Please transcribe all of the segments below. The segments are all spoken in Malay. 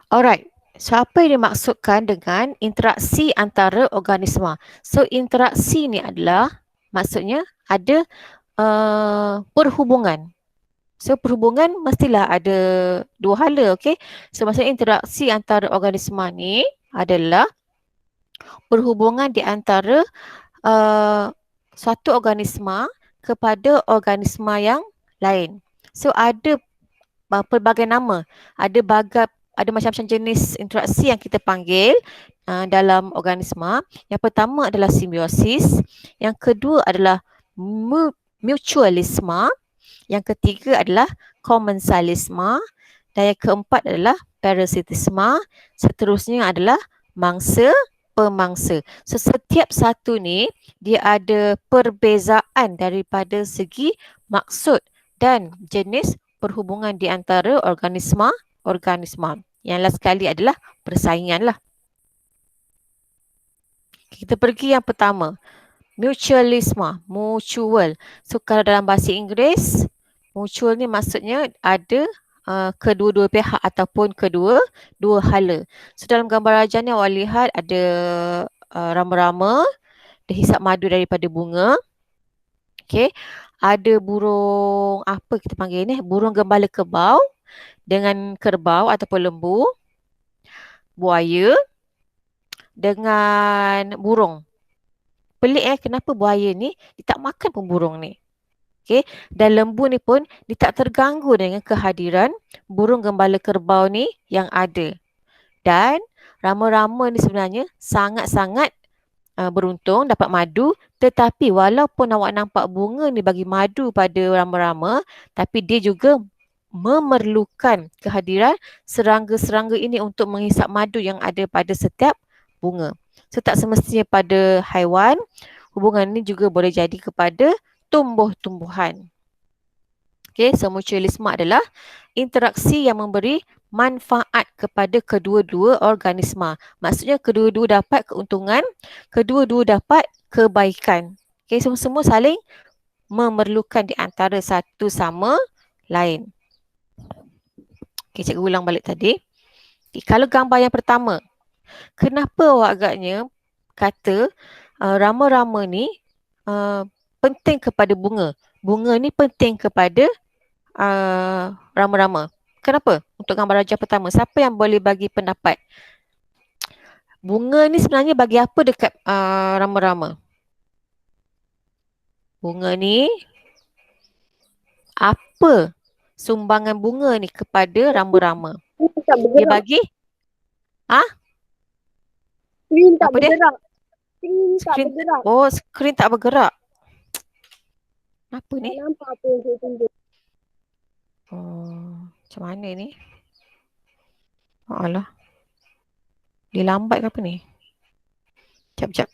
Alright. So, apa yang dimaksudkan dengan interaksi antara organisma? So, interaksi ni adalah maksudnya ada perhubungan. So, perhubungan mestilah ada dua hala, okey? So, maksudnya interaksi antara organisma ni adalah perhubungan di antara uh, suatu organisma kepada organisma yang lain. So, ada pelbagai nama, ada macam-macam jenis interaksi yang kita panggil dalam organisma. Yang pertama adalah simbiosis, yang kedua adalah mutualisme, yang ketiga adalah komensalisme, dan yang keempat adalah parasitisme, seterusnya adalah mangsa pemangsa. So, setiap satu ni dia ada perbezaan daripada segi maksud dan jenis perhubungan di antara organisma. Yang last sekali adalah persaingan lah. Kita pergi yang pertama. Mutualisme, mutual. So kalau dalam bahasa Inggeris, mutual ni maksudnya ada kedua-dua pihak ataupun dua hala. So dalam gambar rajah ni awak lihat ada rama-rama, dia hisap madu daripada bunga. Okay. Ada burung, apa kita panggil ni? Burung gembala kerbau dengan kerbau ataupun lembu, buaya dengan burung. Pelik kenapa buaya ni dia tak makan pun burung ni. Okay. Dan lembu ni pun dia tak terganggu dengan kehadiran burung gembala kerbau ni yang ada. Dan rama-rama ni sebenarnya sangat-sangat beruntung dapat madu, tetapi walaupun awak nampak bunga ni bagi madu pada rama-rama, tapi dia juga memerlukan kehadiran serangga-serangga ini untuk menghisap madu yang ada pada setiap bunga. So tak semestinya pada haiwan, hubungan ini juga boleh jadi kepada tumbuh-tumbuhan. Okay, so mutualisme adalah interaksi yang memberi manfaat kepada kedua-dua organisma. Maksudnya kedua-dua dapat keuntungan, kedua-dua dapat kebaikan. Okay, semua saling memerlukan di antara satu sama lain. Okay, cikgu ulang balik tadi. Okay, kalau gambar yang pertama, kenapa awak agaknya kata rama-rama ni penting kepada bunga? Bunga ni penting kepada rama-rama. Kenapa? Untuk gambar rajah pertama, siapa yang boleh bagi pendapat? Bunga ni sebenarnya bagi apa dekat rama-rama? Bunga ni, apa sumbangan bunga ni kepada rama-rama? Dia bagi? Skrin tak apa dia? bergerak. Skrin tak bergerak. Oh, skrin tak bergerak. Apa ni? Tak nampak apa yang saya tunjuk. Oh, macam mana ni? Alah. Dia lambat ke apa ni? Sekejap.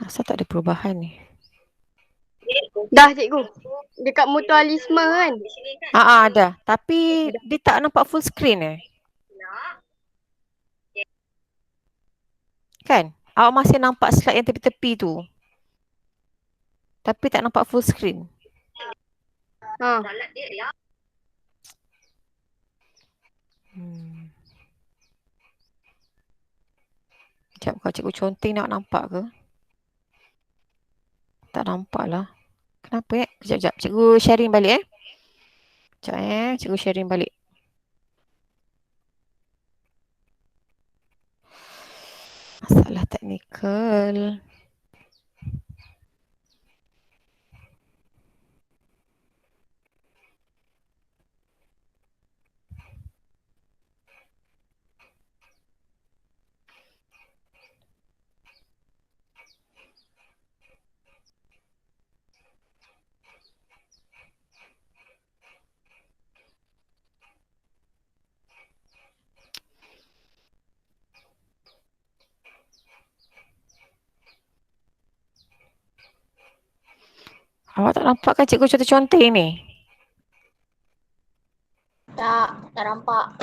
Asal tak ada perubahan ni? Dah cikgu. Dekat mutualisme kan? Ada. Tapi dia tak nampak full screen Kan? Awak masih nampak slide yang tepi-tepi tu. Tapi tak nampak full screen. Sekejap, kalau cikgu conteng nak nampak ke? Tak nampak lah. Kenapa Sekejap. Cikgu sharing balik Sekejap cikgu sharing balik. Masalah teknikal. Awak tak nampak kan cikgu conteng ni? Tak nampak.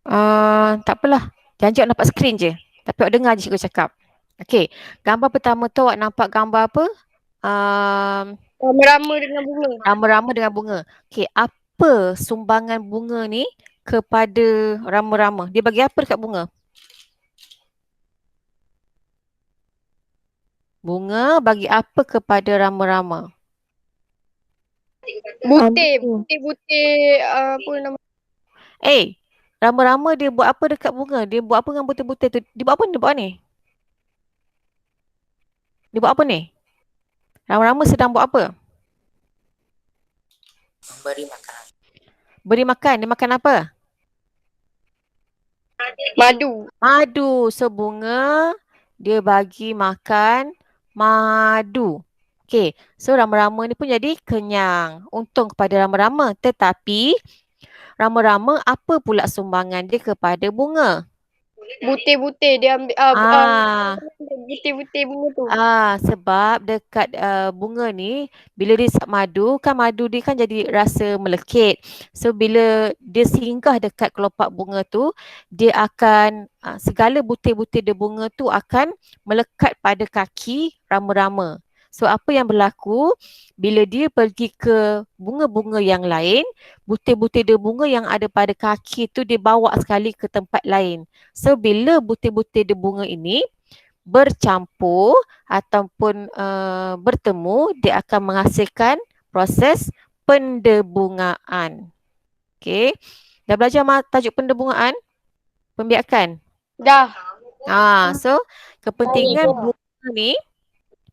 Tak apalah. Janji awak nampak skrin je. Tapi awak dengar je cikgu cakap. Okey. Gambar pertama tu awak nampak gambar apa? Rama-rama dengan bunga. Rama-rama dengan bunga. Okey. Apa sumbangan bunga ni kepada rama-rama? Dia bagi apa dekat bunga? Bunga bagi apa kepada rama-rama? Butir. Butir-butir apa nama. Rama-rama dia buat apa dekat bunga? Dia buat apa dengan butir-butir tu? Dia buat apa ni? Dia buat ni? Dia buat apa ni? Rama-rama sedang buat apa? Beri makan. Beri makan. Dia makan apa? Madu. Madu. So bunga dia bagi makan madu. Okey. So rama-rama ni pun jadi kenyang. Untung kepada rama-rama. Tetapi rama-rama apa pula sumbangan dia kepada bunga? Butir-butir dia ambil butir-butir bunga tu. Sebab dekat bunga ni bila dia isap madu kan madu dia kan jadi rasa melekit. So bila dia singgah dekat kelopak bunga tu dia akan segala butir-butir dia bunga tu akan melekat pada kaki rama-rama. So apa yang berlaku bila dia pergi ke bunga-bunga yang lain, butir-butir dia bunga yang ada pada kaki tu dia bawa sekali ke tempat lain. So bila butir-butir dia bunga ini bercampur ataupun bertemu, dia akan menghasilkan proses pendebungaan. Okey. Dah belajar tajuk pendebungaan? Pembiakan? Dah. So kepentingan bunga ni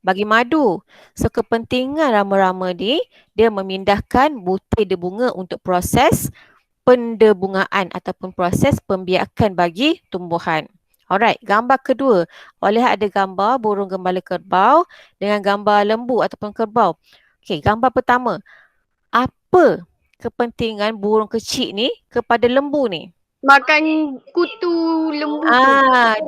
bagi madu. So kepentingan rama-rama ni dia memindahkan butir dia bunga untuk proses pendebungaan ataupun proses pembiakan bagi tumbuhan. Alright, gambar kedua. Oleh ada gambar burung gembala kerbau dengan gambar lembu ataupun kerbau. Okey, gambar pertama. Apa kepentingan burung kecil ni kepada lembu ni? Makan kutu lembu tu.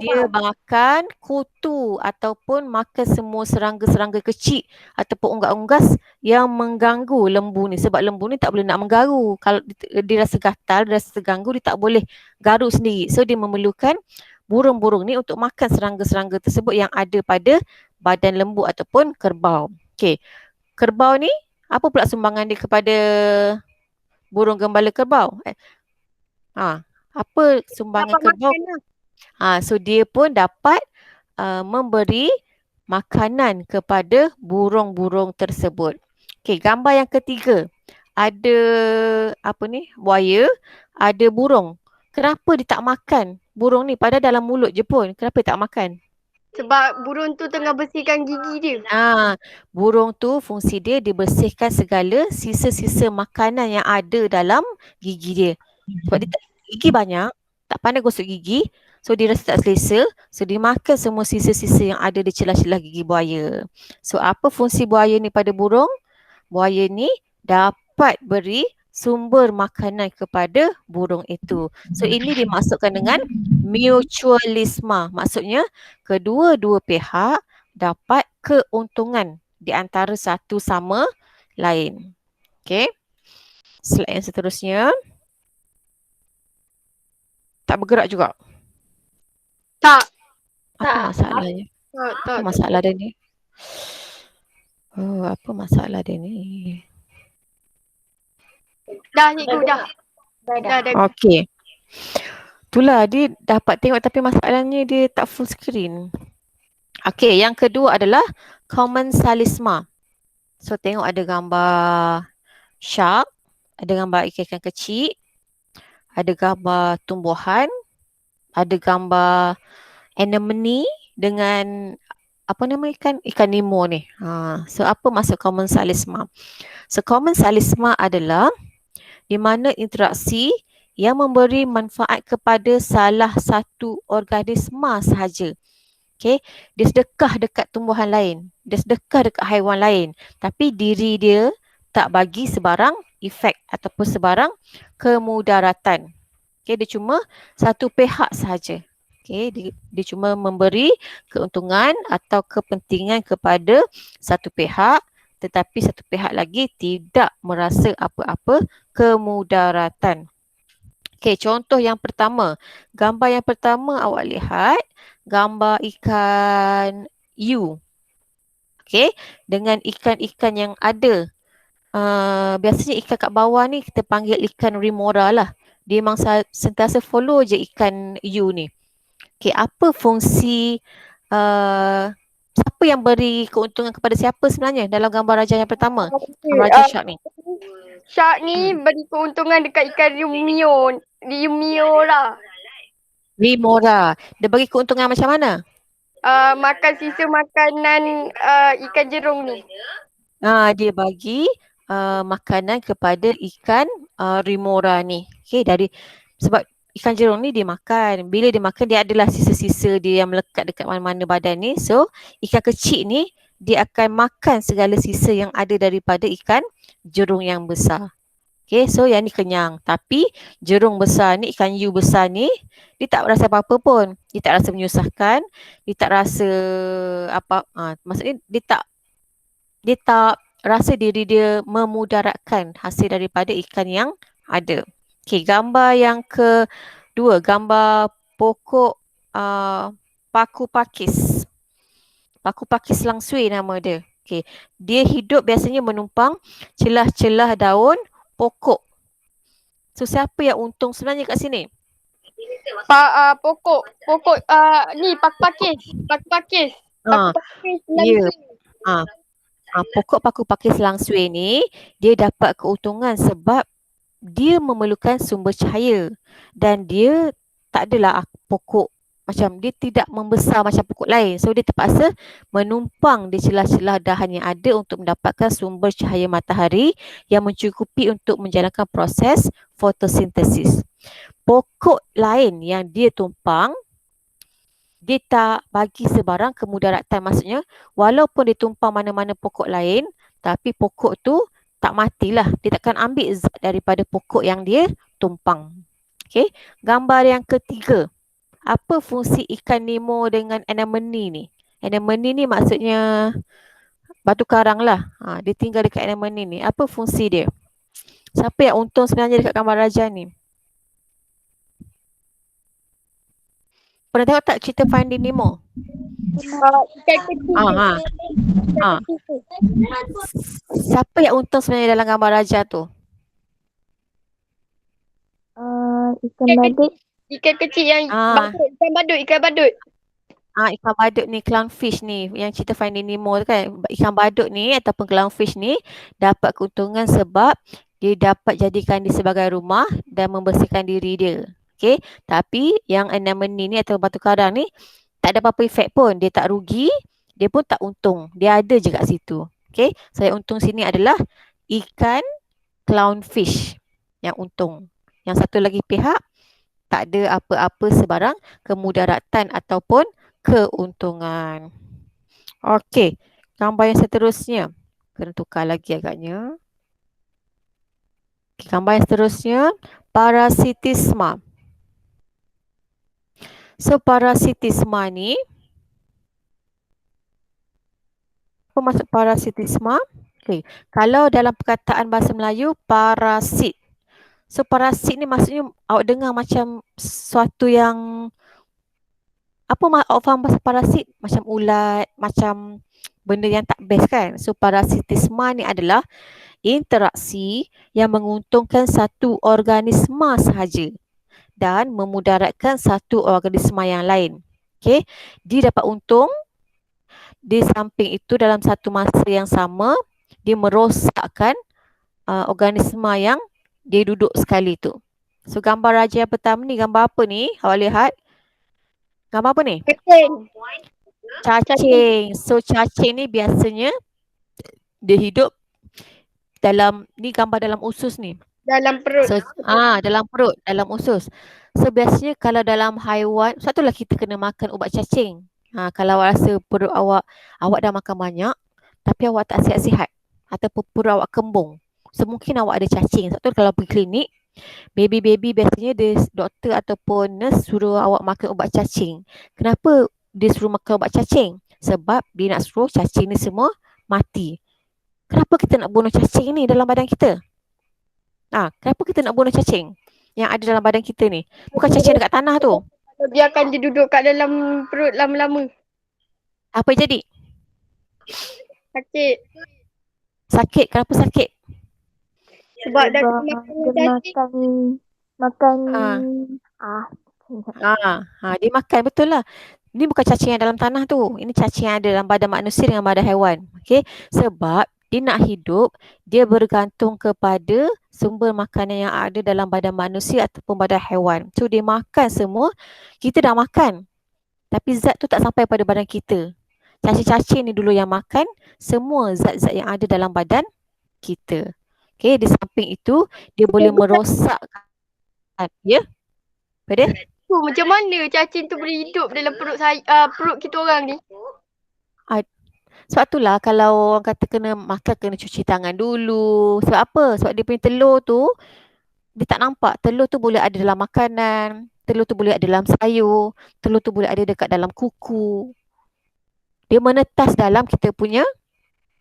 Dia makan kutu ataupun makan semua serangga-serangga kecil ataupun unggas-unggas yang mengganggu lembu ni. Sebab lembu ni tak boleh nak menggaru. Kalau dia rasa gatal, dia rasa terganggu, dia tak boleh garu sendiri. So dia memerlukan burung-burung ni untuk makan serangga-serangga tersebut yang ada pada badan lembu ataupun kerbau. Okey. Kerbau ni apa pula sumbangan dia kepada burung gembala kerbau? Apa sumbangan kerbau? So dia pun dapat memberi makanan kepada burung-burung tersebut. Okey, gambar yang ketiga. Ada buaya, ada burung. Kenapa dia tak makan burung ni? Padahal dalam mulut je pun. Kenapa dia tak makan? Sebab burung tu tengah bersihkan gigi dia. Burung tu fungsi dia bersihkan segala sisa-sisa makanan yang ada dalam gigi dia. Sebab dia gigi banyak, tak pandai gosok gigi, so dia rasa tak selesa, so dia makan semua sisa-sisa yang ada di celah-celah gigi buaya. So apa fungsi buaya ni pada burung? Buaya ni dapat beri sumber makanan kepada burung itu. So ini dimaksudkan dengan mutualisme. Maksudnya kedua-dua pihak dapat keuntungan di antara satu sama lain. Okey. Slide yang seterusnya. Tak bergerak juga. Tak. Apa masalahnya? Apa masalah dia ni? Apa masalah dia ni? Dah cikgu dah. Okey. Itulah dia dapat tengok tapi masalahnya dia tak full screen. Okey, yang kedua adalah commensalisme. So tengok ada gambar shark, ada gambar ikan-ikan kecil, ada gambar tumbuhan, ada gambar anemone dengan apa nama ikan Nemo ni. So apa maksud commensalisme? So commensalisme adalah di mana interaksi yang memberi manfaat kepada salah satu organisma sahaja. Okay, dia sedekah dekat tumbuhan lain, dia sedekah dekat haiwan lain, tapi diri dia tak bagi sebarang efek ataupun sebarang kemudaratan. Okay, dia cuma satu pihak sahaja. Okay, dia cuma memberi keuntungan atau kepentingan kepada satu pihak, tetapi satu pihak lagi tidak merasa apa-apa kemudaratan. Okey, contoh yang pertama. Gambar yang pertama awak lihat gambar ikan hiu. Okey, dengan ikan-ikan yang ada. Biasanya ikan kat bawah ni kita panggil ikan remora lah. Dia memang sentiasa follow je ikan hiu ni. Okey, apa fungsi siapa yang beri keuntungan kepada siapa sebenarnya dalam gambar raja yang pertama? Gambar raja shark ni. Shark ni beri keuntungan dekat ikan Rimio lah. Remora. Dia bagi keuntungan macam mana? Makan sisa makanan ikan jerung ni. Dia bagi makanan kepada ikan remora ni. Okey, sebab ikan jerung ni dia makan. Bila dia makan dia adalah sisa-sisa dia yang melekat dekat mana-mana badan ni. So, ikan kecil ni dia akan makan segala sisa yang ada daripada ikan jerung yang besar. Okay, so yang ni kenyang. Tapi jerung besar ni, ikan hiu besar ni, dia tak rasa apa-apa pun. Dia tak rasa menyusahkan. Dia tak rasa apa. Maksudnya dia tak rasa diri dia memudaratkan hasil daripada ikan yang ada. Okay, gambar yang kedua. Gambar pokok paku pakis. Paku pakis langsui nama dia. Okay. Dia hidup biasanya menumpang celah-celah daun pokok. So siapa yang untung sebenarnya kat sini? Pokok ni paku pakis. Paku pakis Ya. Pokok paku pakis langsui ni dia dapat keuntungan sebab dia memerlukan sumber cahaya dan dia tak adalah pokok macam dia tidak membesar macam pokok lain. So dia terpaksa menumpang di celah-celah dahan yang ada untuk mendapatkan sumber cahaya matahari yang mencukupi untuk menjalankan proses fotosintesis. Pokok lain yang dia tumpang, dia tak bagi sebarang kemudaratan. Maksudnya walaupun dia tumpang mana-mana pokok lain, tapi pokok tu tak matilah. Dia takkan ambil zat daripada pokok yang dia tumpang. Okay. Gambar yang ketiga. Apa fungsi ikan Nemo dengan anemone ni? Anemone ni maksudnya batu karang lah. Dia tinggal dekat anemone ni. Apa fungsi dia? Siapa yang untung sebenarnya dekat gambar raja ni? Pernah tengok tak cerita Finding Nemo? Ikan kecil. Siapa yang untung sebenarnya dalam gambar raja tu? Ikan badut. Ikan kecil yang ikan badut. Ikan badut ni, clownfish ni, yang cerita Finding Nemo tu kan. Ikan badut ni ataupun clownfish ni dapat keuntungan sebab dia dapat jadikan dia sebagai rumah dan membersihkan diri dia. Okay. Tapi yang anemone ni atau batu karang ni tak ada apa-apa efek pun. Dia tak rugi, dia pun tak untung. Dia ada je kat situ. Okay. So yang untung sini adalah ikan clownfish yang untung. Yang satu lagi pihak tak ada apa-apa sebarang kemudaratan ataupun keuntungan. Okey, gambar yang seterusnya. Kena tukar lagi agaknya. Okay, gambar yang seterusnya, parasitisma. So, parasitisma ni, apa maksud parasitisma? Okay. Kalau dalam perkataan bahasa Melayu, parasit. So, parasit ni maksudnya awak dengar macam sesuatu yang apa awak faham pasal parasit? Macam ulat, macam benda yang tak best kan? So, parasitisma ni adalah interaksi yang menguntungkan satu organisma sahaja dan memudaratkan satu organisma yang lain. Okay? Dia dapat untung, di samping itu dalam satu masa yang sama, dia merosakkan organisma yang dia duduk sekali tu. So, gambar raja yang pertama ni, gambar apa ni? Awak lihat. Gambar apa ni? Cacing. So, cacing ni biasanya dia hidup dalam, ni gambar dalam usus ni. Dalam perut. So, dalam perut, dalam usus. So, biasanya kalau dalam haiwan, satulah kita kena makan ubat cacing. Kalau awak rasa perut awak dah makan banyak, tapi awak tak sihat-sihat. Ataupun perut awak kembung. So, mungkin awak ada cacing. Sebab tu kalau pergi klinik, baby-baby biasanya doktor ataupun nurse suruh awak makan ubat cacing. Kenapa dia suruh makan ubat cacing? Sebab dia nak suruh cacing ni semua mati. Kenapa kita nak bunuh cacing ni dalam badan kita? Kenapa kita nak bunuh cacing? yang ada dalam badan kita ni. Bukan cacing dekat tanah tu. Biarkan dia duduk kat dalam perut lama-lama. Apa yang jadi? Sakit. Sakit. Kenapa sakit? Sebab dah Sebab makan dia cacing. makan Ha. ah Dia makan betul lah. Ini bukan cacing yang dalam tanah tu. Ini cacing yang ada dalam badan manusia dengan badan haiwan. Okey. Sebab dia nak hidup, dia bergantung kepada sumber makanan yang ada dalam badan manusia ataupun badan haiwan. So dia makan semua, kita dah makan. Tapi zat tu tak sampai pada badan kita. Cacing-cacing ni dulu yang makan semua zat-zat yang ada dalam badan kita. Okey, di samping itu dia boleh merosakkan, ya. Apa dia? Macam mana cacing tu boleh hidup dalam perut saya, perut kita orang ni? Sebab itulah kalau orang kata kena makan kena cuci tangan dulu. Sebab apa? Sebab dia punya telur tu dia tak nampak. Telur tu boleh ada dalam makanan, telur tu boleh ada dalam sayur, telur tu boleh ada dekat dalam kuku. Dia menetas dalam kita punya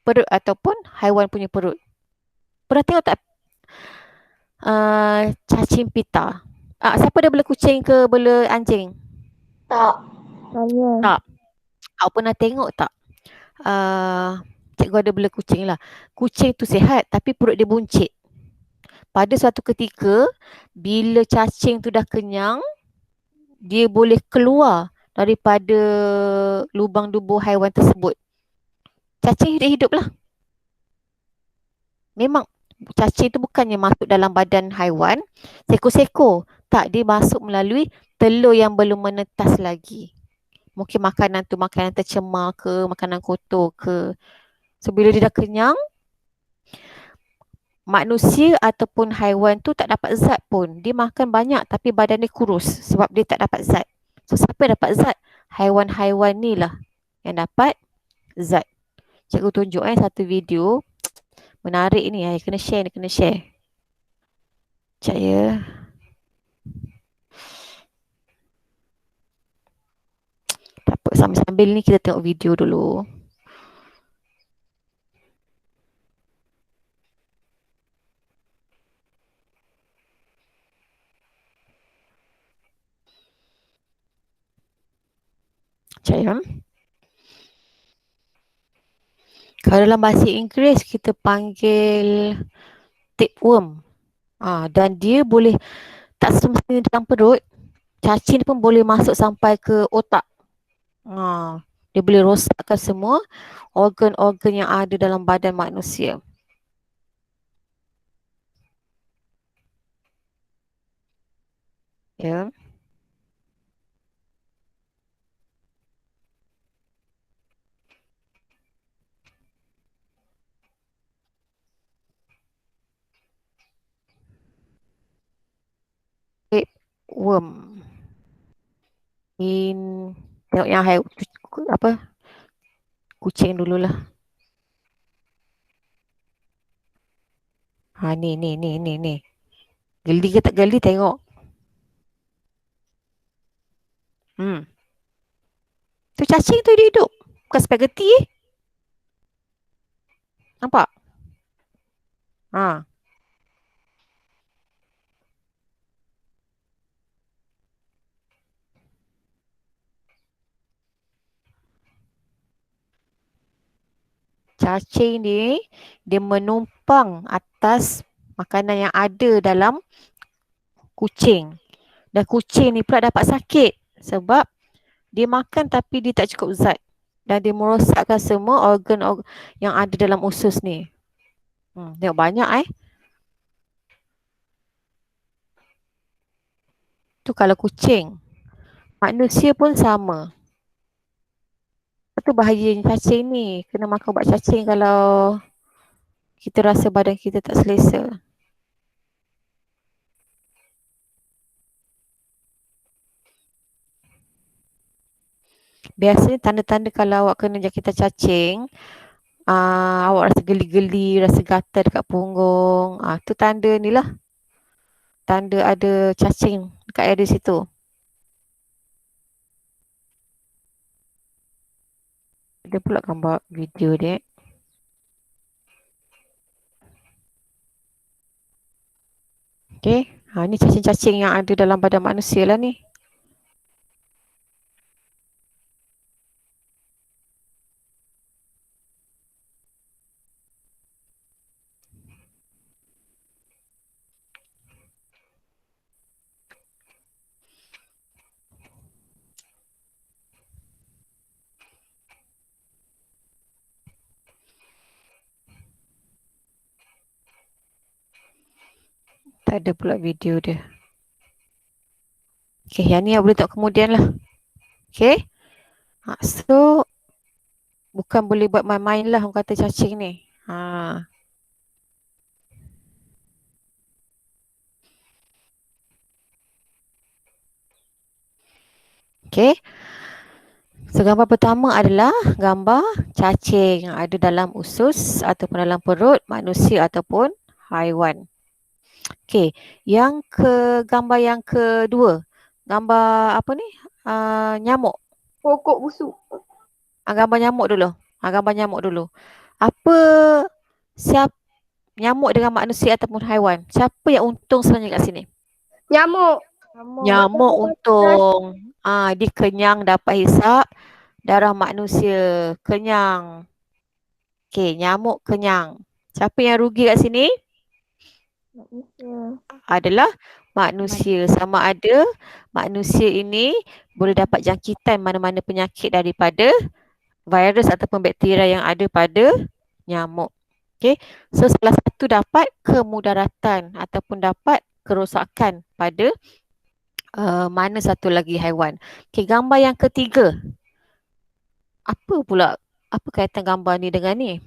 perut ataupun haiwan punya perut. Pernah tengok tak cacing pita? Siapa dah bela kucing ke bela anjing? Tak. saya. Tak. Awak pernah tengok tak? Cikgu ada bela kucing lah. Kucing tu sihat tapi perut dia buncit. Pada suatu ketika, bila cacing tu dah kenyang, dia boleh keluar daripada lubang tubuh haiwan tersebut. Cacing hidup-hidup lah. Memang cacing tu bukannya masuk dalam badan haiwan, seko-seko. Tak, dia masuk melalui telur yang belum menetas lagi. Mungkin makanan tu makanan tercemar ke, makanan kotor ke. So, bila dia dah kenyang, manusia ataupun haiwan tu tak dapat zat pun. Dia makan banyak tapi badan dia kurus sebab dia tak dapat zat. So siapa yang dapat zat? Haiwan-haiwan ni lah yang dapat zat. Cikgu tunjuk satu video. Menarik ni. Kena share ni, kena share. Sekejap ya. Tak apa, sambil-sambil ni kita tengok video dulu. Sekejap ya. Kalau dalam bahasa Inggeris kita panggil tapeworm. Dan dia boleh tak semestinya dalam perut. Cacing pun boleh masuk sampai ke otak. Dia boleh rosakkan semua organ-organ yang ada dalam badan manusia. Ya. Tapeworm. Tengok yang kucing dululah. Ni. Geli ke tak geli tengok. Tu cacing tu hidup. Bukan spaghetti. Nampak? Cacing ni dia menumpang atas makanan yang ada dalam kucing. Dan kucing ni pula dapat sakit sebab dia makan tapi dia tak cukup zat. Dan dia merosakkan semua organ yang ada dalam usus ni. Tengok banyak Tu kalau kucing. Manusia pun sama. Itu bahayanya cacing ni. Kena makan ubat cacing kalau kita rasa badan kita tak selesa. Biasanya tanda-tanda kalau awak kena jangkitan cacing, awak rasa geli-geli, rasa gatal dekat punggung. Tu tanda ni lah. Tanda ada cacing dekat area situ. Ada pula gambar video dia. Okay. Ni cacing-cacing yang ada dalam badan manusia lah ni. Tak ada pula video dia. Okay, yang ni yang boleh tengok kemudian lah. Okay. So, bukan boleh buat main-main lah orang kata cacing ni. Okay. So, gambar pertama adalah gambar cacing yang ada dalam usus ataupun dalam perut manusia ataupun haiwan. Okay. Gambar yang kedua. Gambar apa ni? Nyamuk. Pokok busuk. Gambar nyamuk dulu. Gambar nyamuk dulu. Nyamuk dengan manusia ataupun haiwan. Siapa yang untung sebenarnya kat sini? Nyamuk. Nyamuk untung. Dia kenyang dapat hisap darah manusia. Kenyang. Okay, nyamuk kenyang. Siapa yang rugi kat sini? Manusia. Adalah manusia. Sama ada manusia ini boleh dapat jangkitan mana-mana penyakit daripada virus ataupun bakteria yang ada pada nyamuk. Okay. So, salah satu dapat kemudaratan ataupun dapat kerosakan pada mana satu lagi haiwan. Okay, gambar yang ketiga. Apa kaitan gambar ni dengan ni?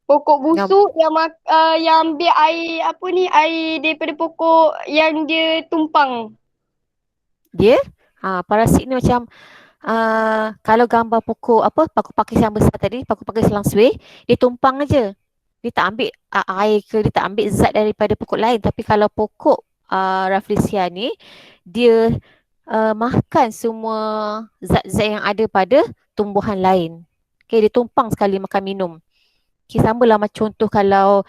Pokok busuk yang ambil air air daripada pokok yang dia tumpang. Dia parasit ni macam kalau gambar pokok paku pakis yang besar tadi, paku pakis langsui, dia tumpang aja. Dia tak ambil air ke, dia tak ambil zat daripada pokok lain. Tapi kalau pokok Rafflesia ni, dia makan semua zat-zat yang ada pada tumbuhan lain. Okay, dia tumpang sekali makan minum. Okay, samalah macam contoh kalau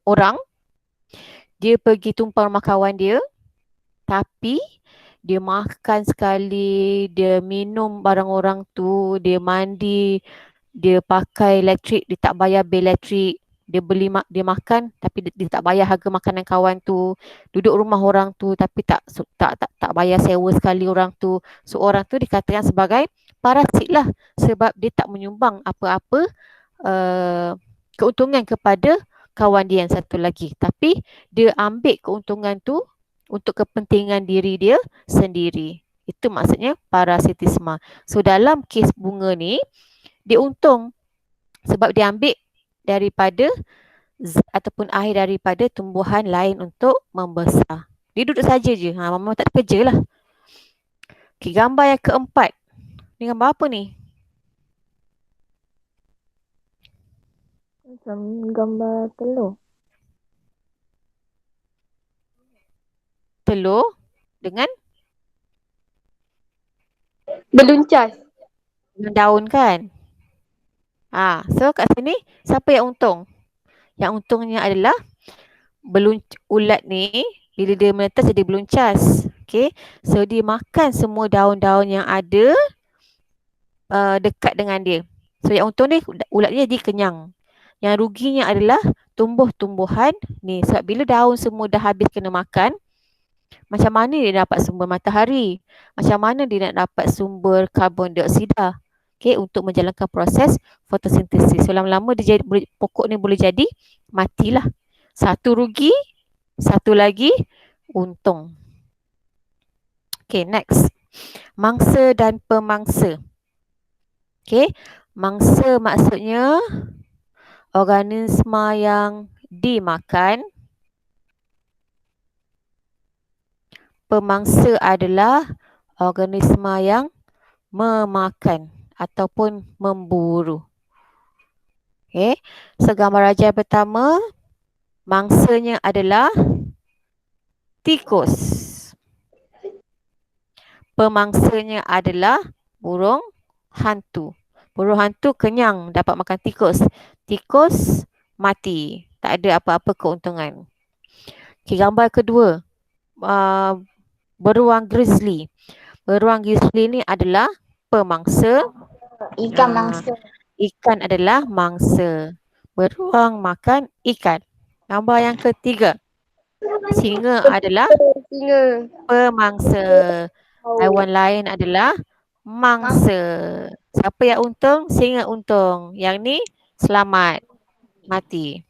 orang, dia pergi tumpang rumah kawan dia, tapi dia makan sekali, dia minum barang orang tu, dia mandi, dia pakai elektrik, dia tak bayar bil elektrik, dia makan tapi dia tak bayar harga makanan kawan tu, duduk rumah orang tu tapi tak bayar sewa sekali orang tu. So orang tu dikatakan sebagai parasit lah sebab dia tak menyumbang apa-apa keuntungan kepada kawan dia yang satu lagi, tapi dia ambil keuntungan tu untuk kepentingan diri dia sendiri. Itu maksudnya parasitisme. So dalam kes bunga ni, dia untung sebab dia ambil daripada zat ataupun air daripada tumbuhan lain untuk membesar. Dia duduk saja je. Mama tak kerja lah. Okay, gambar yang keempat. Ni gambar apa ni? Macam gambar telur. Telur dengan Beluncas. daun kan? So kat sini siapa yang untung? Yang untungnya adalah ulat ni, bila dia menetas jadi beluncas. Okay. So dia makan semua daun-daun yang ada dekat dengan dia. So yang untung ni ulat ni jadi kenyang. Yang ruginya adalah tumbuh-tumbuhan ni. Sebab bila daun semua dah habis kena makan, macam mana dia dapat sumber matahari? Macam mana dia nak dapat sumber karbon dioksida? Okay, untuk menjalankan proses fotosintesis. So lama-lama pokok ni boleh jadi matilah. Satu rugi, satu lagi untung. Okay, next. Mangsa dan pemangsa. Okay, mangsa maksudnya organisma yang dimakan. Pemangsa adalah organisma yang memakan ataupun memburu. Okay. So gambar rajai pertama, mangsanya adalah tikus. Pemangsanya adalah burung hantu. Burung hantu kenyang dapat makan tikus. Tikus mati. Tak ada apa-apa keuntungan. Okay, gambar kedua. Beruang grizzly. Beruang grizzly ni adalah pemangsa. Ikan mangsa. Ikan adalah mangsa. Beruang makan ikan. Gambar yang ketiga. Singa adalah Singa. pemangsa. Haiwan lain adalah mangsa. Siapa yang untung? Singa untung. Yang ni selamat. Mati.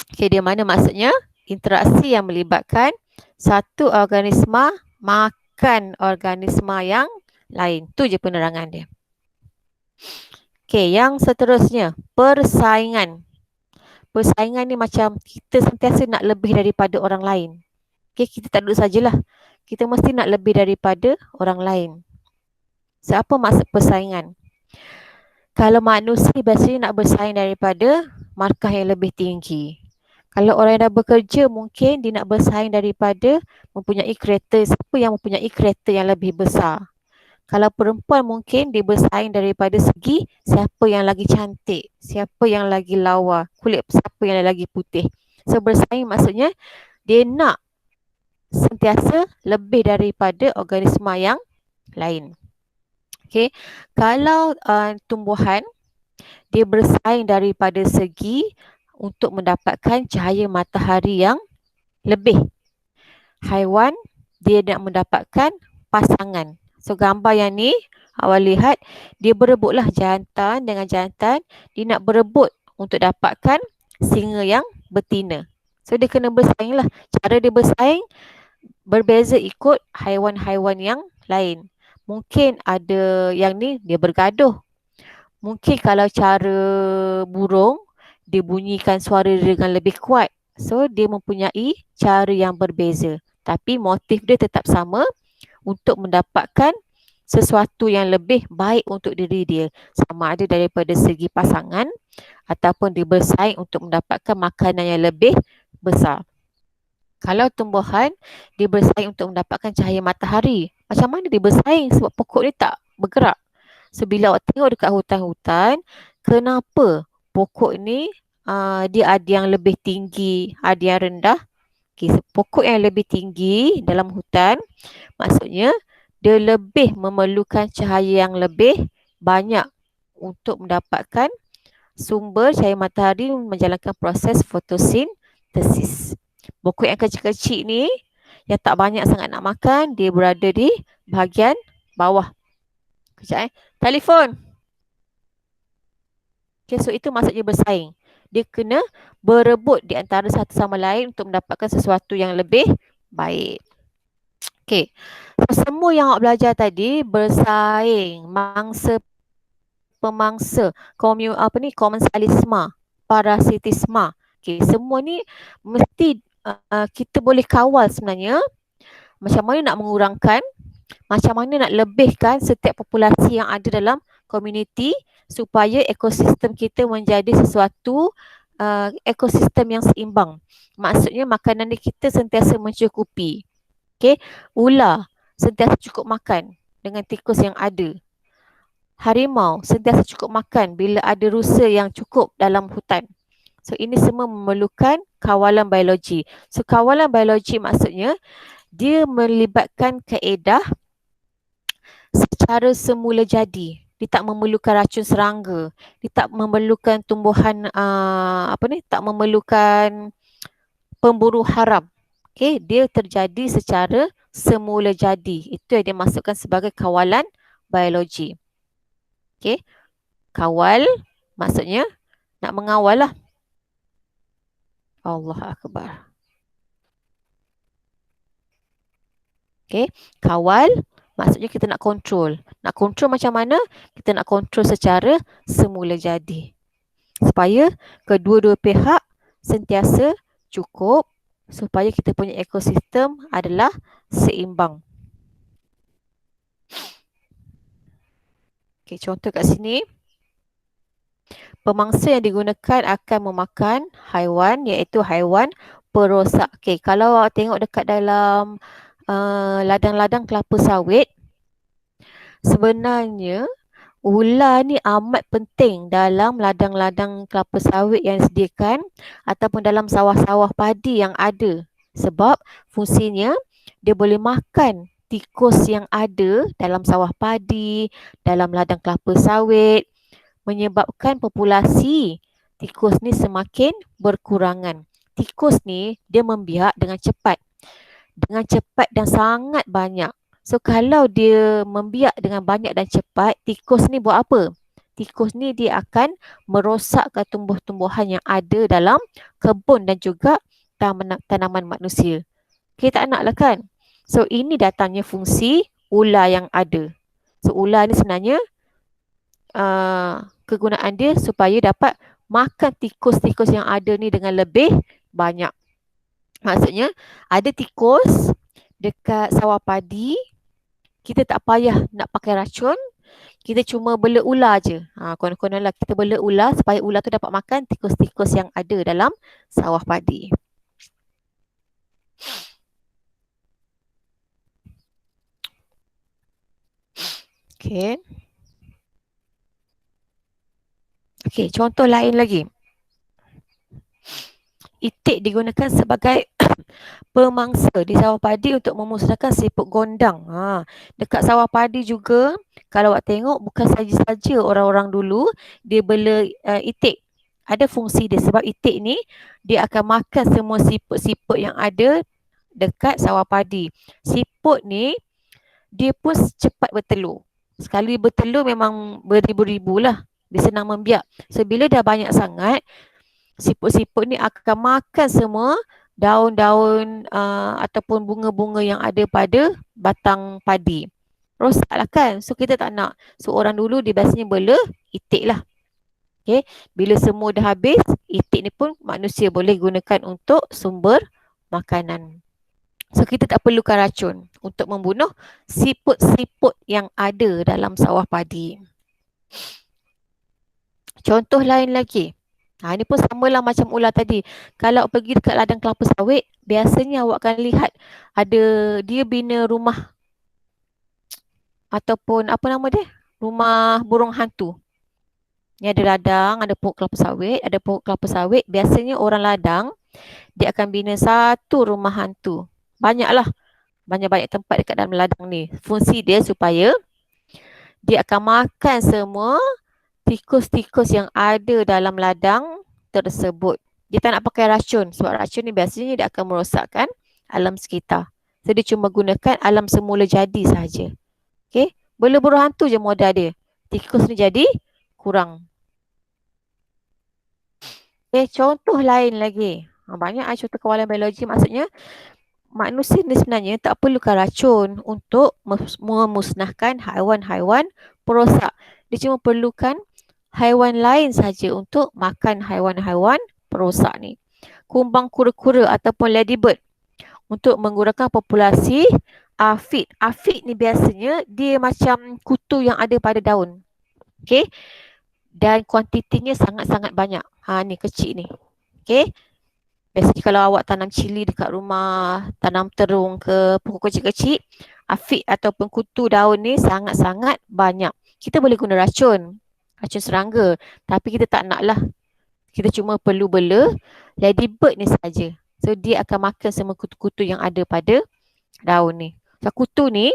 Okay, dia mana maksudnya? Interaksi yang melibatkan satu organisma makan organisma yang lain. Tu je penerangan dia. Okay, yang seterusnya. Persaingan. Persaingan ni macam kita sentiasa nak lebih daripada orang lain. Okay, kita tak duduk sajalah. Kita mesti nak lebih daripada orang lain. So, apa maksud persaingan? Kalau manusia biasanya nak bersaing daripada markah yang lebih tinggi. Kalau orang yang dah bekerja mungkin dia nak bersaing daripada mempunyai kereta. Siapa yang mempunyai kereta yang lebih besar? Kalau perempuan mungkin dia bersaing daripada segi siapa yang lagi cantik, siapa yang lagi lawa, kulit siapa yang lagi putih. So bersaing maksudnya dia nak sentiasa lebih daripada organisma yang lain. Okay. Kalau tumbuhan dia bersaing daripada segi untuk mendapatkan cahaya matahari yang lebih. Haiwan dia nak mendapatkan pasangan. So gambar yang ni awak lihat dia berebutlah jantan dengan jantan. Dia nak berebut untuk dapatkan singa yang betina. So dia kena bersaing lah. Cara dia bersaing berbeza ikut haiwan-haiwan yang lain. Mungkin ada yang ni dia bergaduh. Mungkin kalau cara burung dia bunyikan suara dia dengan lebih kuat. So dia mempunyai cara yang berbeza. Tapi motif dia tetap sama untuk mendapatkan sesuatu yang lebih baik untuk diri dia. Sama ada daripada segi pasangan ataupun dia bersaing untuk mendapatkan makanan yang lebih besar. Kalau tumbuhan dia bersaing untuk mendapatkan cahaya matahari. Macam mana dia bersaing sebab pokok dia tak bergerak. So bila awak tengok dekat hutan-hutan, kenapa pokok ni dia ada yang lebih tinggi, ada yang rendah. Okay, so pokok yang lebih tinggi dalam hutan maksudnya dia lebih memerlukan cahaya yang lebih banyak untuk mendapatkan sumber cahaya matahari menjalankan proses fotosintesis. Pokok yang kecil-kecil ni yang tak banyak sangat nak makan, dia berada di bahagian bawah. Kejap telefon. Okay, so itu maksudnya bersaing. Dia kena berebut di antara satu sama lain untuk mendapatkan sesuatu yang lebih baik. Okay. So, semua yang awak belajar tadi bersaing, mangsa pemangsa, komensalisme, parasitisme. Okay, semua ni mesti kita boleh kawal sebenarnya macam mana nak mengurangkan, macam mana nak lebihkan setiap populasi yang ada dalam komuniti supaya ekosistem kita menjadi sesuatu ekosistem yang seimbang. Maksudnya makanan kita sentiasa mencukupi. Okay, ular sentiasa cukup makan dengan tikus yang ada. Harimau sentiasa cukup makan bila ada rusa yang cukup dalam hutan. So ini semua memerlukan kawalan biologi. So kawalan biologi maksudnya dia melibatkan kaedah secara semula jadi. Dia tak memerlukan racun serangga. Dia tak memerlukan tumbuhan tak memerlukan pemburu haram. Okay, dia terjadi secara semula jadi. Itu yang dimaksudkan sebagai kawalan biologi. Okay, kawal maksudnya nak mengawal lah. Allah Akbar. Okay, kawal maksudnya kita nak kontrol. Nak kontrol macam mana? Kita nak kontrol secara semula jadi. Supaya kedua-dua pihak sentiasa cukup supaya kita punya ekosistem adalah seimbang. Okay, contoh kat sini. Pemangsa yang digunakan akan memakan haiwan iaitu haiwan perosak. Okay, kalau awak tengok dekat dalam ladang-ladang kelapa sawit, sebenarnya Ular ni amat penting dalam ladang-ladang kelapa sawit yang disediakan ataupun dalam sawah-sawah padi yang ada. Sebab fungsinya dia boleh makan tikus yang ada dalam sawah padi, dalam ladang kelapa sawit, menyebabkan populasi tikus ni semakin berkurangan. Tikus ni dia membiak dengan cepat dan sangat banyak. So kalau dia membiak dengan banyak dan cepat, tikus ni buat apa? Tikus ni dia akan merosakkan tumbuh-tumbuhan yang ada dalam kebun dan juga tanaman manusia. Kita tak nak lah kan? So ini datangnya fungsi ular yang ada. So ular ni sebenarnya kegunaan dia supaya dapat makan tikus-tikus yang ada ni dengan lebih banyak. Maksudnya ada tikus dekat sawah padi, kita tak payah nak pakai racun, kita cuma bela ular je. Konon-konon lah kita bela ular supaya ular tu dapat makan tikus-tikus yang ada dalam sawah padi. Okey. Okey, contoh lain lagi. Itik digunakan sebagai pemangsa di sawah padi untuk memusnahkan siput gondang. Dekat sawah padi juga, kalau awak tengok bukan saja-saja orang-orang dulu dia bela itik. Ada fungsi dia sebab itik ni dia akan makan semua siput-siput yang ada dekat sawah padi. Siput ni dia pun cepat bertelur. Sekali bertelur memang beribu-ribu lah. Dia senang membiak. So bila dah banyak sangat, siput-siput ni akan makan semua daun-daun ataupun bunga-bunga yang ada pada batang padi. Rosaklah kan? So kita tak nak. So orang dulu dia biasanya bela itik lah. Okay. Bila semua dah habis, itik ni pun manusia boleh gunakan untuk sumber makanan. So kita tak perlukan racun untuk membunuh siput-siput yang ada dalam sawah padi. Contoh lain lagi. Ini pun samalah macam ular tadi. Kalau pergi dekat ladang kelapa sawit, biasanya awak akan lihat ada dia bina rumah ataupun apa nama dia? Rumah burung hantu. Ni ada ladang, ada pokok kelapa sawit, ada pokok kelapa sawit. Biasanya orang ladang dia akan bina satu rumah hantu. Banyaklah. Banyak-banyak tempat dekat dalam ladang ni. Fungsi dia supaya dia akan makan semua tikus-tikus yang ada dalam ladang tersebut. Dia tak nak pakai racun sebab racun ni biasanya dia akan merosakkan alam sekitar. So dia cuma gunakan alam semula jadi sahaja. Okay. Bela burung hantu je modal dia. Tikus ni jadi kurang. Okay, contoh lain lagi. Banyak contoh kawalan biologi, maksudnya manusia ni sebenarnya tak perlukan racun untuk memusnahkan haiwan-haiwan perosak. Dia cuma perlukan haiwan lain saja untuk makan haiwan-haiwan perosak ni. Kumbang kura-kura ataupun ladybird untuk mengurangkan populasi afid. Afid ni biasanya dia macam kutu yang ada pada daun. Okay. Dan kuantitinya sangat-sangat banyak. Ni kecil ni. Okay. Biasanya kalau awak tanam cili dekat rumah, tanam terung ke pokok kecil-kecil, afid ataupun kutu daun ni sangat-sangat banyak. Kita boleh guna racun serangga, tapi kita tak nak lah. Kita cuma perlu bela ladybird ni saja. So dia akan makan semua kutu-kutu yang ada pada daun ni. So kutu ni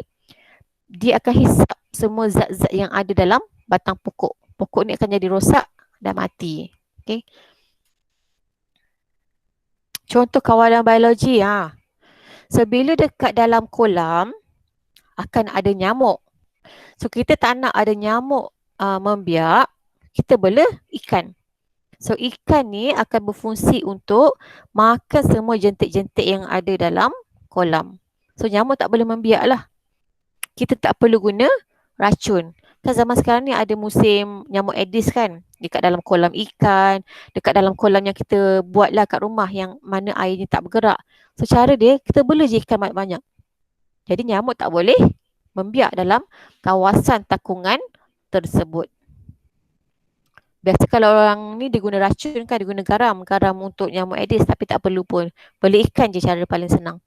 dia akan hisap semua zat-zat yang ada dalam batang pokok. Pokok ni akan jadi rosak dan mati. Okay. Contoh kawalan biologi. So bila dekat dalam kolam akan ada nyamuk. So kita tak nak ada nyamuk membiak, kita bela ikan. So ikan ni akan berfungsi untuk makan semua jentik-jentik yang ada dalam kolam. So nyamuk tak boleh membiak lah. Kita tak perlu guna racun. Kan zaman sekarang ni ada musim nyamuk Aedes kan, dekat dalam kolam ikan, dekat dalam kolam yang kita buat lah kat rumah yang mana airnya tak bergerak. So cara dia, kita bela je ikan banyak-banyak. Jadi nyamuk tak boleh membiak dalam kawasan takungan tersebut. Biasa kalau orang ni dia guna racun kan, dia guna garam untuk nyamuk Aedes, tapi tak perlu pun. Bela ikan je cara paling senang.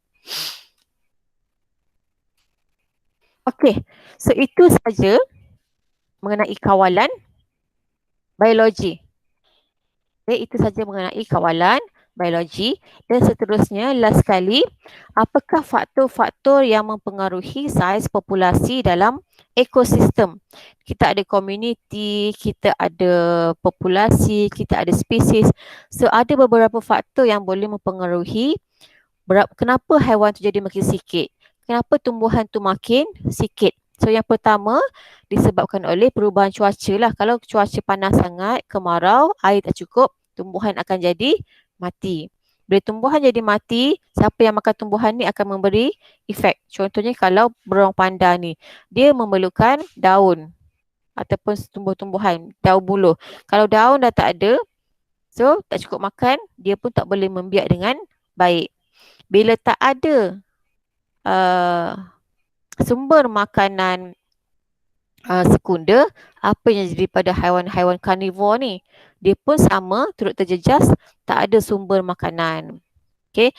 Okey, so itu saja mengenai kawalan biologi. Okay, itu saja mengenai kawalan biologi. Dan seterusnya, last sekali, apakah faktor-faktor yang mempengaruhi saiz populasi dalam ekosistem? Kita ada community, kita ada populasi, kita ada spesies. So, ada beberapa faktor yang boleh mempengaruhi kenapa haiwan tu jadi makin sikit. Kenapa tumbuhan tu makin sikit. So, yang pertama disebabkan oleh perubahan cuaca lah. Kalau cuaca panas sangat, kemarau, air tak cukup, tumbuhan akan jadi mati. Bila tumbuhan jadi mati, siapa yang makan tumbuhan ni akan memberi efek. Contohnya kalau beruang panda ni, dia memerlukan daun ataupun tumbuh-tumbuhan, daun buluh. Kalau daun dah tak ada, so tak cukup makan, dia pun tak boleh membiak dengan baik. Bila tak ada sumber makanan sekunder, apa yang jadi pada haiwan-haiwan karnivor ni? Dia pun sama, turut terjejas, tak ada sumber makanan. Okey.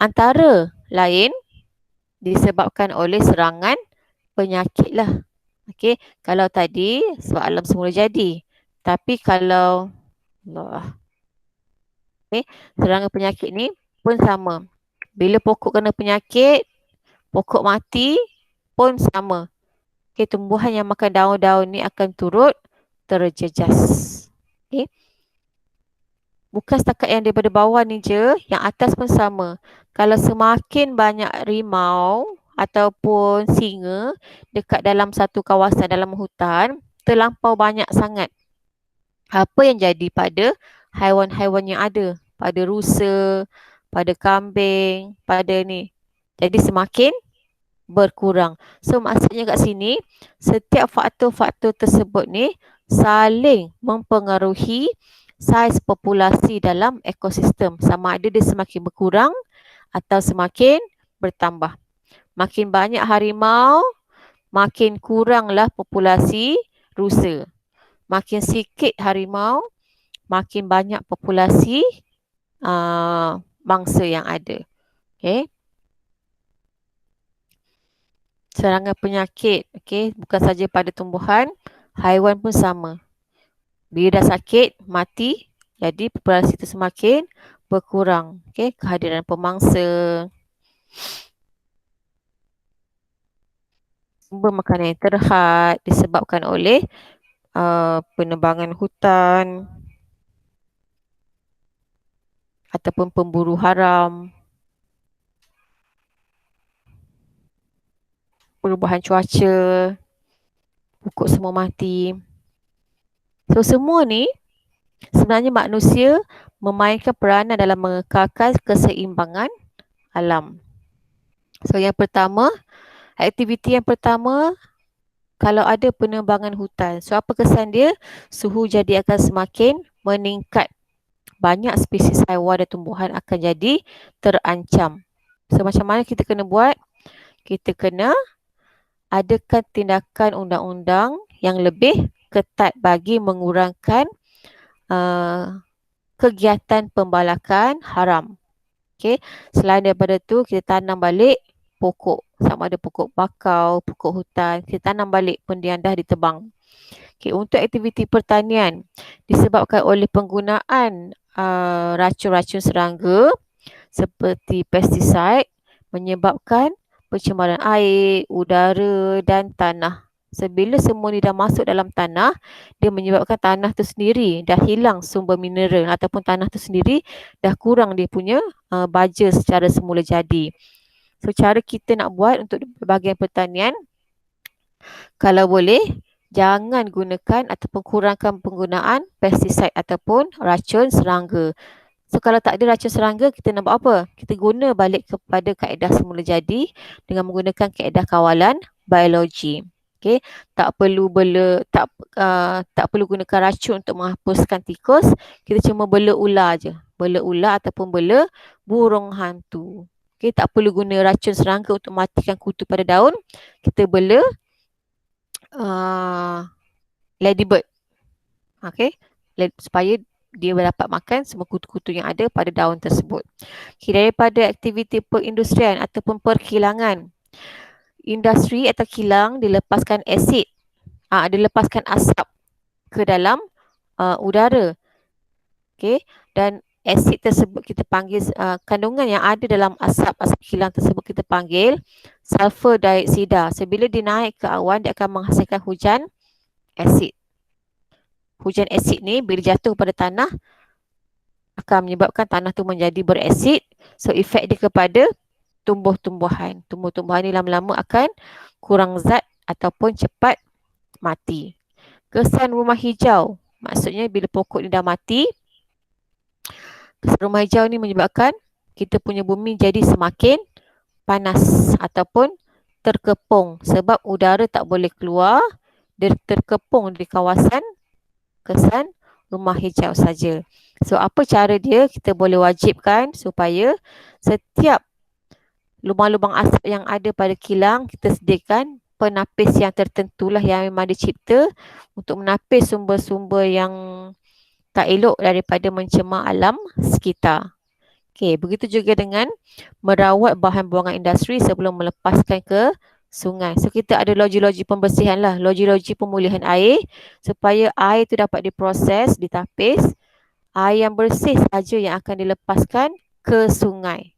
Antara lain disebabkan oleh serangan penyakit lah. Okey. Kalau tadi sebab alam semula jadi. Tapi kalau serangan penyakit ni pun sama. Bila pokok kena penyakit, pokok mati pun sama. Okay, tumbuhan yang makan daun-daun ni akan turut terjejas. Okay. Bukan setakat yang daripada bawah ni je, yang atas pun sama. Kalau semakin banyak rimau ataupun singa dekat dalam satu kawasan dalam hutan, terlampau banyak sangat. Apa yang jadi pada haiwan-haiwan yang ada? Pada rusa, pada kambing, pada ni. Jadi semakin berkurang. So maksudnya kat sini, setiap faktor-faktor tersebut ni saling mempengaruhi saiz populasi dalam ekosistem. Sama ada dia semakin berkurang atau semakin bertambah. Makin banyak harimau, makin kuranglah populasi rusa. Makin sikit harimau, makin banyak populasi mangsa yang ada. Okay. Serangan penyakit, okay, bukan saja pada tumbuhan, haiwan pun sama. Bila dah sakit, mati, jadi populasi itu semakin berkurang. Okay, kehadiran pemangsa, sumber makanan yang terhad disebabkan oleh penebangan hutan ataupun pemburu haram, perubahan cuaca, pokok semua mati. So semua ni sebenarnya manusia memainkan peranan dalam mengekalkan keseimbangan alam. So yang pertama, aktiviti yang pertama, kalau ada penebangan hutan. So apa kesan dia? Suhu jadi akan semakin meningkat. Banyak spesies haiwan dan tumbuhan akan jadi terancam. So macam mana kita kena buat? Kita kena adakan tindakan undang-undang yang lebih ketat bagi mengurangkan kegiatan pembalakan haram. Okay. Selain daripada tu, kita tanam balik pokok. Sama ada pokok bakau, pokok hutan. Kita tanam balik pun yang dah ditebang. Okay. Untuk aktiviti pertanian, disebabkan oleh penggunaan racun-racun serangga seperti pestisida menyebabkan pencemaran air, udara dan tanah. Sebila semua ni dah masuk dalam tanah, dia menyebabkan tanah tu sendiri dah hilang sumber mineral ataupun tanah tu sendiri dah kurang dia punya baja secara semula jadi. So cara kita nak buat untuk bahagian pertanian, kalau boleh jangan gunakan ataupun kurangkan penggunaan pestisida ataupun racun serangga. So kalau tak ada racun serangga, kita nak buat apa? Kita guna balik kepada kaedah semula jadi dengan menggunakan kaedah kawalan biologi. Okay. Tak perlu gunakan racun untuk menghapuskan tikus. Kita cuma bela ular je. Bela ular ataupun bela burung hantu. Okay. Tak perlu guna racun serangga untuk matikan kutu pada daun. Kita bela ladybird. Okay. Supaya dia dapat makan semua kutu-kutu yang ada pada daun tersebut. Okay, daripada aktiviti perindustrian ataupun perkilangan, industri atau kilang dilepaskan asid dia lepaskan asap ke dalam udara. Okey, dan asid tersebut kita panggil kandungan yang ada dalam asap kilang tersebut kita panggil sulfur dioksida. So bila dia naik ke awan, dia akan menghasilkan hujan asid. Hujan asid ni bila jatuh pada tanah akan menyebabkan tanah tu menjadi berasid. So efek dia kepada tumbuh-tumbuhan. Tumbuh-tumbuhan ni lama-lama akan kurang zat ataupun cepat mati. Kesan rumah hijau. Maksudnya bila pokok ni dah mati, kesan rumah hijau ni menyebabkan kita punya bumi jadi semakin panas ataupun terkepung sebab udara tak boleh keluar, dia terkepung di kawasan kesan rumah hijau saja. So apa cara dia? Kita boleh wajibkan supaya setiap lubang-lubang asap yang ada pada kilang kita sediakan penapis yang tertentulah yang memang dicipta untuk menapis sumber-sumber yang tak elok daripada mencemar alam sekitar. Okey, begitu juga dengan merawat bahan buangan industri sebelum melepaskan ke sungai. So kita ada loji-loji pembersihan lah, loji-loji pemulihan air supaya air tu dapat diproses, ditapis. Air yang bersih saja yang akan dilepaskan ke sungai.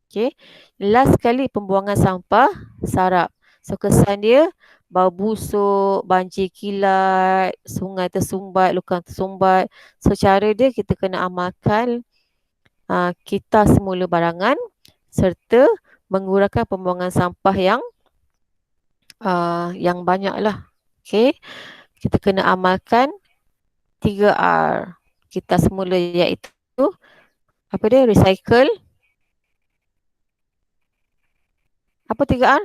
Okey. Last sekali pembuangan sampah sarap. So kesan dia bau busuk, banjir kilat, sungai tersumbat, lukang tersumbat. So cara dia kita kena amalkan kita semula barangan serta mengurangkan pembuangan sampah yang banyak lah. Okey. Kita kena amalkan 3R. Kita semula iaitu apa dia? Recycle. Apa 3R?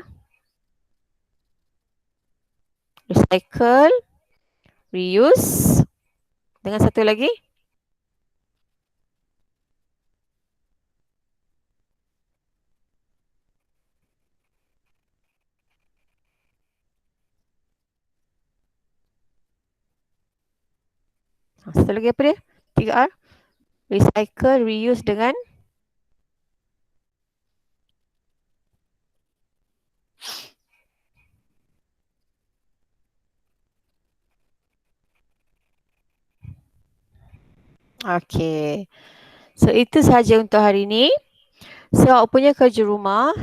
Recycle, reuse, dengan satu lagi satu lagi apa dia? 3R. Recycle, reuse dengan okey. So itu sahaja untuk hari ini. So awak punya kerja rumah.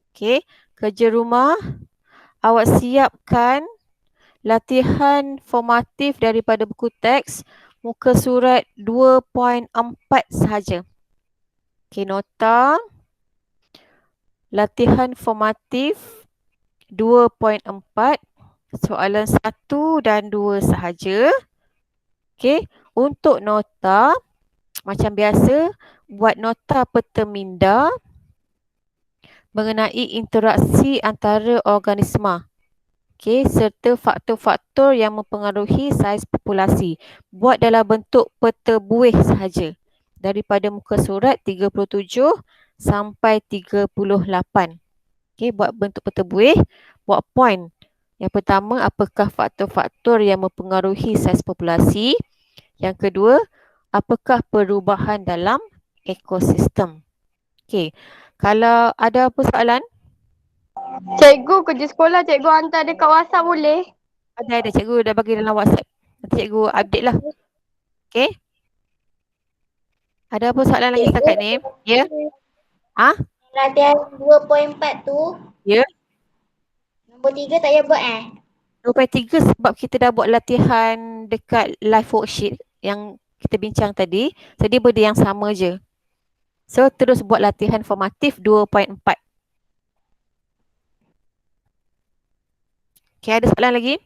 Okey, kerja rumah awak siapkan latihan formatif daripada buku teks muka surat 2.4 sahaja. Okey, nota latihan formatif 2.4 soalan 1 dan 2 sahaja. Okey, untuk nota macam biasa buat nota peta minda mengenai interaksi antara organisma. Okey, serta faktor-faktor yang mempengaruhi saiz populasi. Buat dalam bentuk peta buih sahaja. Daripada muka surat 37 sampai 38. Okey, buat bentuk peta buih, buat point. Yang pertama, apakah faktor-faktor yang mempengaruhi saiz populasi? Yang kedua, apakah perubahan dalam ekosistem? Okey, kalau ada apa soalan? Cikgu kerja sekolah cikgu hantar dekat WhatsApp boleh? Ada cikgu dah bagi dalam WhatsApp. Nanti cikgu update lah. Okey. Ada apa soalan lagi setakat ni? Ya? Ha? Latihan 2.4 tu. Ya. Nombor 3 tak payah buat 2.3 sebab kita dah buat latihan dekat live worksheet yang kita bincang tadi. So dia benda yang sama je. So terus buat latihan formatif 2.4. Okey, ada soalan lagi?